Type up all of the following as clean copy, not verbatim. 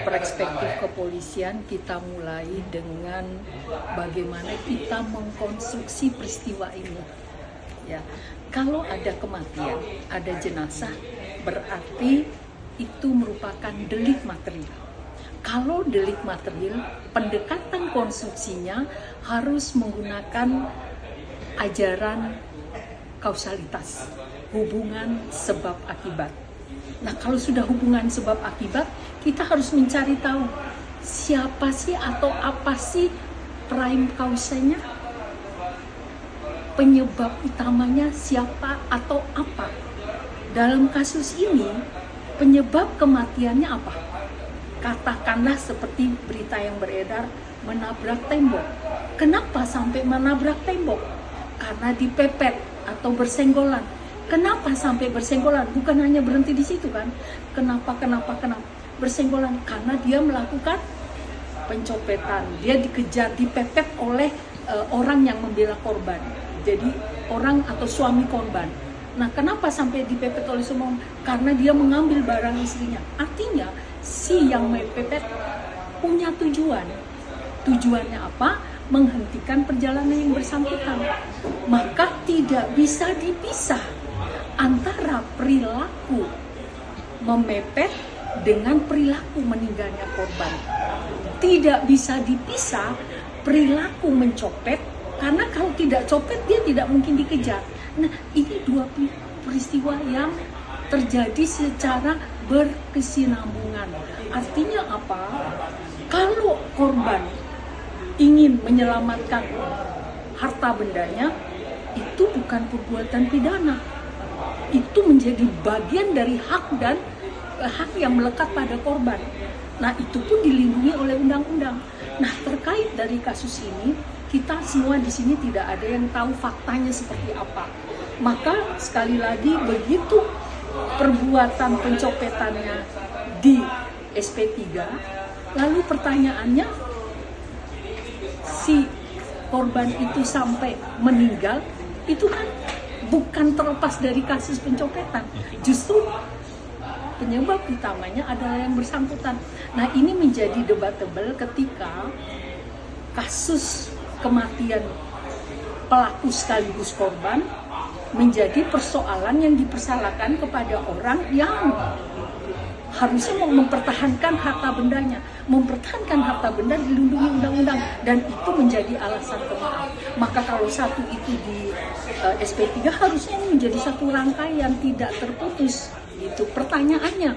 perspektif kepolisian, kita mulai dengan bagaimana kita mengkonstruksi peristiwa ini. Ya, kalau ada kematian, ada jenazah, berarti itu merupakan delik material. Kalau delik material, pendekatan konstruksinya harus menggunakan ajaran kausalitas, hubungan sebab akibat. Nah, kalau sudah hubungan sebab akibat, kita harus mencari tahu siapa sih atau apa sih prime causanya, penyebab utamanya siapa atau apa. Dalam kasus ini, penyebab kematiannya apa? Katakanlah seperti berita yang beredar, menabrak tembok. Kenapa sampai menabrak tembok? Karena dipepet atau bersenggolan. Kenapa sampai bersenggolan? Bukan hanya berhenti di situ kan? Kenapa bersenggolan? Karena dia melakukan pencopetan. Dia dikejar, dipepet oleh orang yang membela korban. Jadi orang atau suami korban. Nah, kenapa sampai dipepet oleh suami? Karena dia mengambil barang istrinya. Artinya si yang mepet punya tujuan. Tujuannya apa? Menghentikan perjalanan yang bersangkutan. Maka tidak bisa dipisah antara perilaku memepet dengan perilaku meninggalnya korban. Tidak bisa dipisah perilaku mencopet, karena kalau tidak copet dia tidak mungkin dikejar. Nah, ini dua peristiwa yang terjadi secara berkesinambungan. Artinya apa? Kalau korban ingin menyelamatkan harta bendanya, itu bukan perbuatan pidana. Itu menjadi bagian dari hak dan hak yang melekat pada korban. Nah, itu pun dilindungi oleh undang-undang. Nah, terkait dari kasus ini, kita semua di sini tidak ada yang tahu faktanya seperti apa. Maka sekali lagi, begitu perbuatan pencopetannya di SP3, lalu pertanyaannya, si korban itu sampai meninggal, itu kan bukan terlepas dari kasus pencopetan. Justru penyebab utamanya adalah yang bersangkutan. Nah, ini menjadi debatable ketika kasus kematian pelaku sekaligus korban menjadi persoalan yang dipersalahkan kepada orang yang harusnya mempertahankan harta bendanya. Mempertahankan harta benda dilindungi undang-undang, dan itu menjadi alasan pemaaf. Maka kalau satu itu di SP3, harusnya ini menjadi satu rangkaian tidak terputus. Itu pertanyaannya,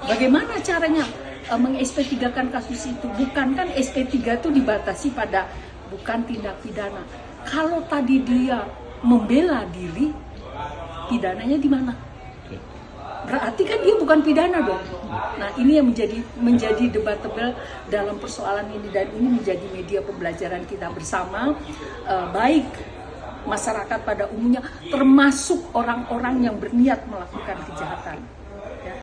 bagaimana caranya meng-SP3-kan kasus itu? Bukan kan SP3 itu dibatasi pada bukan tindak pidana. Kalau tadi dia membela diri, pidananya di mana? Berarti kan dia bukan pidana dong. Nah, ini yang menjadi debatable dalam persoalan ini, dan ini menjadi media pembelajaran kita bersama, baik masyarakat pada umumnya, termasuk orang-orang yang berniat melakukan kejahatan.